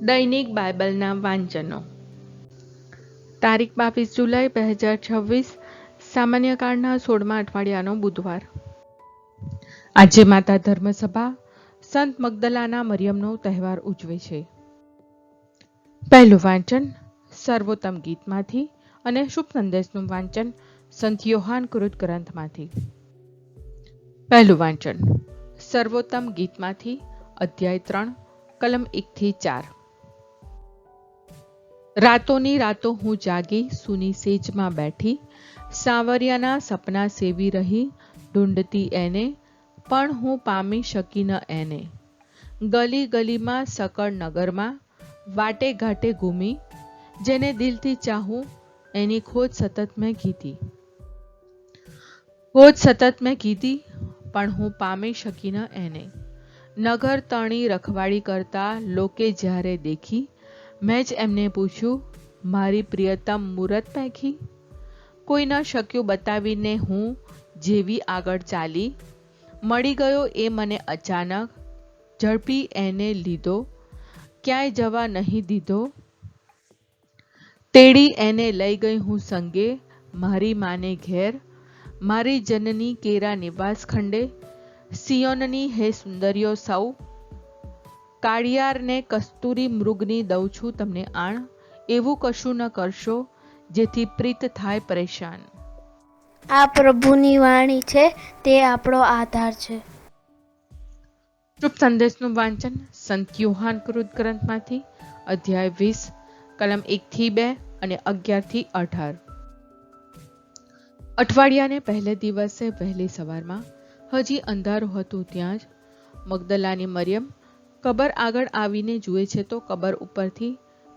દૈનિક બાઇબલના વાંચનો. તારીખ 22 જુલાઈ 2026, સામાન્ય કાળના 16મા અઠવાડિયાનો બુધવાર. આજે માતા ધર્મસભા સંત મગદલાના મરિયમનો તહેવાર ઉજવે છે. પહેલું વાંચન સર્વોત્તમ ગીતમાંથી અને શુભ સંદેશનું વાંચન સંત યોહાન કૃત ગ્રંથમાંથી. પહેલું વાંચન સર્વોત્તમ ગીતમાંથી અધ્યાય 3 કલમ 1-4. રાતોની રાતો હું જાગી સૂની સેજમાં બેઠી, સાવરિયાના સપના સેવી રહી ઢૂંઢતી એને, પણ હું પામી શકી ન એને. ગલી ગલીમાં સકળ નગરમાં વાટે ઘાટે ઘૂમી, જેને દિલથી ચાહું એની ખોજ સતત મેં કીધી. પણ હું પામી શકી ન એને. નગર તણી રખવાડી કરતા લોકે જ્યારે દેખી, મેં જ એમને પૂછ્યું, મારી પ્રિયતમ મૂરત મેખી? કોઈ ન શક્યું બતાવીને હું જેવી આગળ ચાલી, મળી ગયો એ મને અચાનક, ઝડપી એને લીધો, ક્યાંય જવા નહીં દીધો. તેડી એને લઈ ગઈ હું સંગે મારી માને ઘેર, મારી જનની કેરા નિવાસ ખંડે. સિયોનની હે સુંદરીઓ સૌ, કાળિયારને કસ્તુરી મૃગની દઉં છું તમને આણ, એવું કશું ન કરશો જેથી પ્રીત થાય પરેશાન. આ પ્રભુની વાણી છે, તે આપણો આધાર છે. શુભ સંદેશનું વાંચન સંત યોહાન કૃત ગ્રંથમાંથી અધ્યાય 20 કલમ 1-2 અને 11-18. અઠવાડિયાને પહેલે દિવસે વહેલી સવારમાં હજી અંધારું હતું ત્યાં જ મગદલાની મરિયમ કબર આગળ આવીને જુએ છે તો કબર ઉપરથી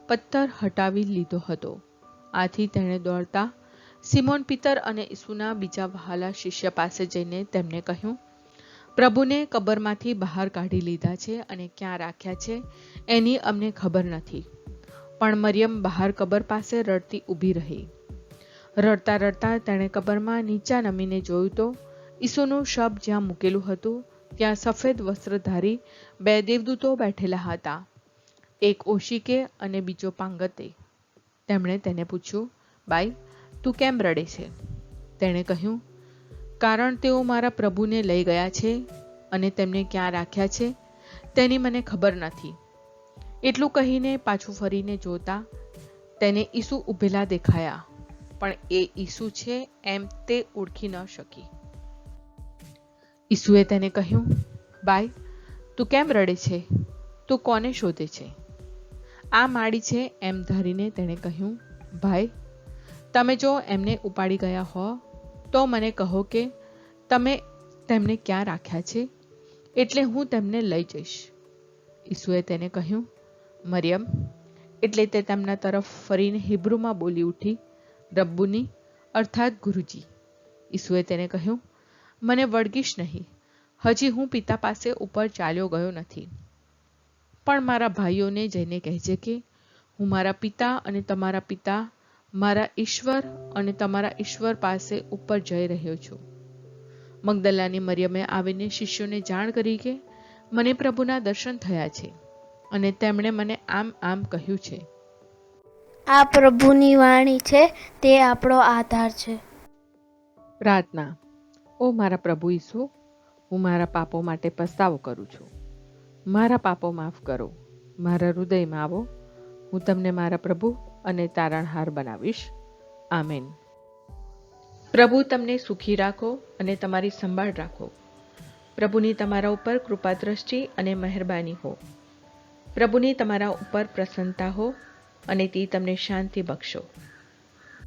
પથ્થર હટાવી લીધો હતો. આથી તેણે દોડતા સિમોન પિતર અને ઈસુના બીજા વહાલા શિષ્ય પાસે જઈને તેમને કહ્યું, પ્રભુને કબરમાંથી બહાર કાઢી લીધા છે અને ક્યાં રાખ્યા છે એની અમને ખબર નથી. પણ મરિયમ બહાર કબર પાસે રડતી ઊભી રહી. રડતા રડતા તેણે કબરમાં નીચા નમીને જોયું તો ઈસુનું શબ જ્યાં મૂકેલું હતું ત્યાં સફેદ વસ્ત્રધારી 2 દેવદૂતો બેઠેલા હતા, એક ઓશિકે અને બીજો પાંગતે. તેમણે તેને પૂછ્યું, બાઈ, તું કેમ રડે છે? તેણે કહ્યું, કારણ તેઓ મારા પ્રભુને લઈ ગયા છે અને તેમને ક્યાં રાખ્યા છે તેની મને ખબર નથી. એટલું કહીને પાછું ફરીને જોતા તેને ઈસુ ઊભેલા દેખાયા, પણ એ ઈસુ છે એમ તે ઓળખી ન શકી. ઈસુએ તેને કહ્યું, બાઈ, તું કેમ રડે છે? તું કોને શોધે છે? આ માડી છે એમ ધારીને તેણે કહ્યું, ભાઈ, તમે જો એમને ઉપાડી ગયા હો તો મને કહો કે તમે તેમને ક્યાં રાખ્યા છે, એટલે હું તેમને લઈ જઈશ. ઈસુએ તેને કહ્યું, મરિયમ. એટલે તે તેમના તરફ ફરીને હિબ્રુમાં બોલી ઉઠી, રબ્બુની, અર્થાત ગુરુજી. ઈસુએ તેને કહ્યું, મને વળગીશ નહીં, હજી હું પિતા પાસે ઉપર ચાલ્યો ગયો નથી. પણ મારા ભાઈઓને જઈને કહેજે કે હું મારા પિતા અને તમારા પિતા, મારા ઈશ્વર અને તમારા ઈશ્વર પાસે ઉપર જઈ રહ્યો છું. મગદલાની મરિયમે આવીને શિષ્યોને જાણ કરી કે મને પ્રભુના દર્શન થયા છે અને તેમણે મને આમ આમ કહ્યું છે. આ પ્રભુની વાણી છે, તે આપણો આધાર છે. પ્રાર્થના. ઓ મારા પ્રભુ ઈસુ, હું મારા પાપો માટે પસ્તાવો કરું છું. મારા પાપો માફ કરો. મારા હૃદયમાં આવો. હું તમને મારા પ્રભુ અને તારણહાર બનાવીશ. આમેન. પ્રભુ તમને સુખી રાખો અને તમારી સંભાળ રાખો. પ્રભુની તમારા ઉપર કૃપા દ્રષ્ટિ અને મહેરબાની હો. પ્રભુની તમારા ઉપર પ્રસન્નતા હો અને તે તમને શાંતિ બક્ષો.